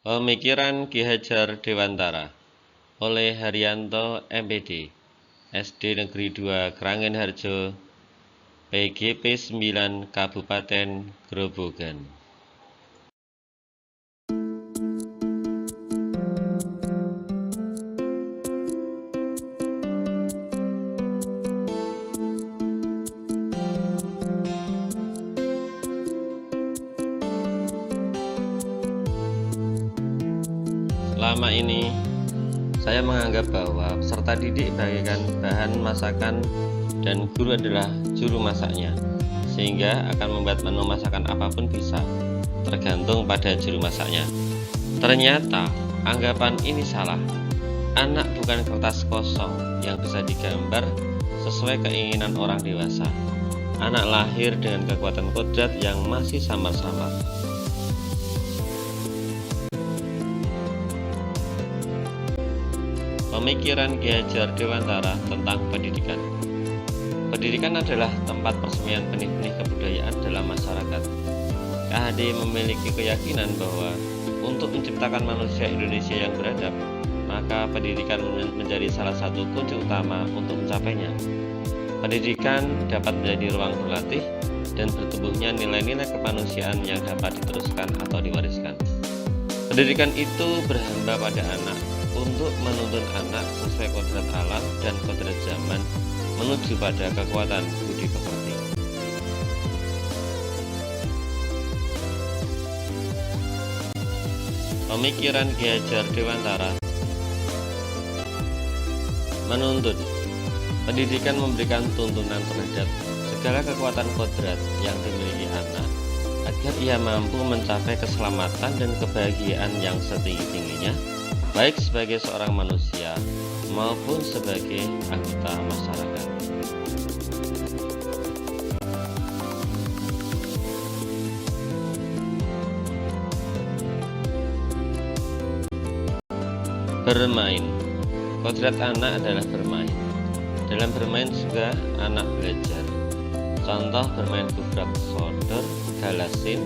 Pemikiran Ki Hajar Dewantara oleh Haryanto MPD, SD Negeri 2 Krangenharjo, PGP 9 Kabupaten Grobogan. Selama ini, saya menganggap bahwa peserta didik bagaikan bahan masakan dan guru adalah juru masaknya, sehingga akan membuat menu masakan apapun bisa, tergantung pada juru masaknya. Ternyata, anggapan ini salah. Anak bukan kertas kosong yang bisa digambar sesuai keinginan orang dewasa. Anak lahir dengan kekuatan kodrat yang masih samar-samar. Pemikiran Ki Hajar Dewantara tentang pendidikan. Pendidikan adalah tempat persemian benih-benih kebudayaan dalam masyarakat. KHD memiliki keyakinan bahwa untuk menciptakan manusia Indonesia yang beradab, maka pendidikan menjadi salah satu kunci utama untuk mencapainya. Pendidikan dapat menjadi ruang berlatih dan bertumbuhnya nilai-nilai kemanusiaan yang dapat diteruskan atau diwariskan. Pendidikan itu berhamba pada anak untuk menuntun anak sesuai kodrat alam dan kodrat zaman menuju pada kekuatan budi pekerti. Pemikiran Ki Hajar Dewantara menuntun. Pendidikan memberikan tuntunan terhadap segala kekuatan kodrat yang dimiliki anak agar ia mampu mencapai keselamatan dan kebahagiaan yang setinggi-tingginya, baik sebagai seorang manusia maupun sebagai anggota masyarakat. Bermain. Kodrat anak adalah bermain. Dalam bermain juga anak belajar. Contoh bermain gebrak sodor, galasin.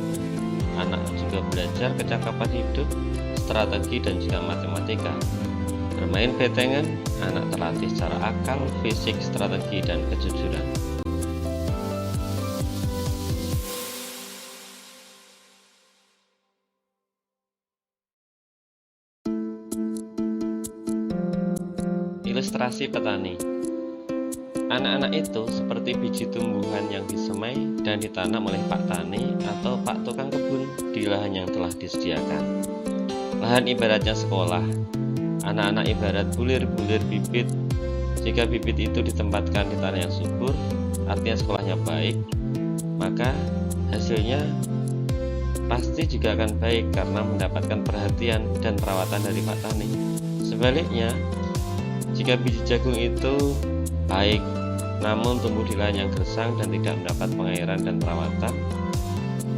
Anak juga belajar kecakapan hidup, strategi dan juga matematika. Bermain betengan, anak terlatih secara akal, fisik, strategi dan kejujuran. Ilustrasi petani. Anak-anak itu seperti biji tumbuhan yang disemai dan ditanam oleh Pak Tani atau Pak Tukang Kebun di lahan yang telah disediakan. Lahan ibaratnya sekolah. Anak-anak ibarat bulir-bulir bibit. Jika bibit itu ditempatkan di tanah yang subur, artinya sekolahnya baik, maka hasilnya pasti juga akan baik karena mendapatkan perhatian dan perawatan dari Pak Tani. Sebaliknya, jika biji jagung itu baik, namun tumbuh di lahan yang gersang dan tidak mendapat pengairan dan perawatan,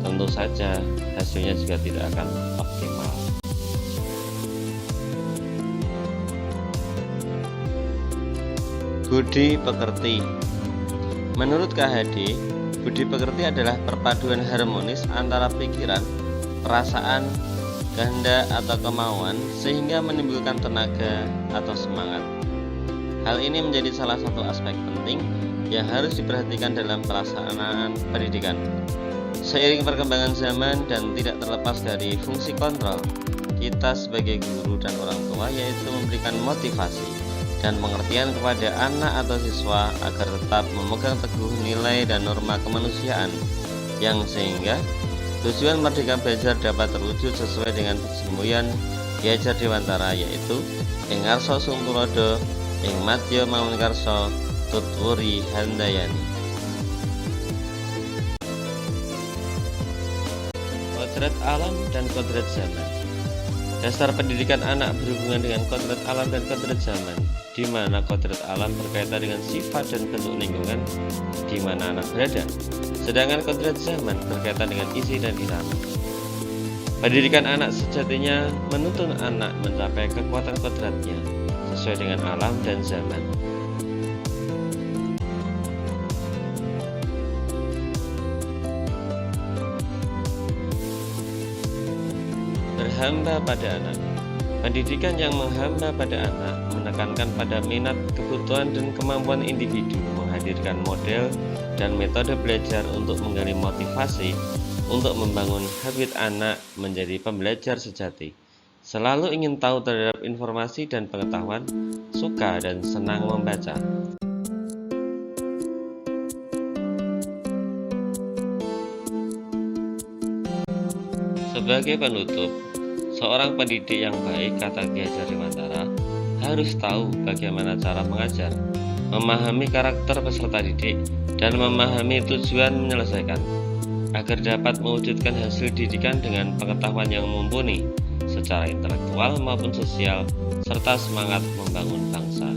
tentu saja hasilnya juga tidak akan optimal. Budi pekerti. Menurut KHD, budi pekerti adalah perpaduan harmonis antara pikiran, perasaan, kehendak atau kemauan sehingga menimbulkan tenaga atau semangat. Hal ini menjadi salah satu aspek penting yang harus diperhatikan dalam pelaksanaan pendidikan. Seiring perkembangan zaman dan tidak terlepas dari fungsi kontrol, kita sebagai guru dan orang tua yaitu memberikan motivasi dan pengertian kepada anak atau siswa agar tetap memegang teguh nilai dan norma kemanusiaan yang sehingga tujuan Merdeka Belajar dapat terwujud sesuai dengan semboyan Ki Hajar Dewantara yaitu ing ngarsa sung tulodo, ing madya mangunkarsa, tutwuri handayani. Kodrat alam dan kodrat zaman. Dasar pendidikan anak berhubungan dengan kodrat alam dan kodrat zaman, di mana kodrat alam berkaitan dengan sifat dan bentuk lingkungan di mana anak berada, sedangkan kodrat zaman berkaitan dengan isi dan irama. Pendidikan anak sejatinya menuntun anak mencapai kekuatan kodratnya sesuai dengan alam dan zaman. menghamba pada anak. Pendidikan yang menghamba pada anak menekankan pada minat, kebutuhan, dan kemampuan individu, menghadirkan model dan metode belajar untuk menggali motivasi untuk membangun habit anak menjadi pembelajar sejati, selalu ingin tahu terhadap informasi dan pengetahuan, suka dan senang membaca. Sebagai penutup, seorang pendidik yang baik, kata Ki Hajar Dewantara, harus tahu bagaimana cara mengajar, memahami karakter peserta didik, dan memahami tujuan menyelesaikan, agar dapat mewujudkan hasil didikan dengan pengetahuan yang mumpuni secara intelektual maupun sosial, serta semangat membangun bangsa.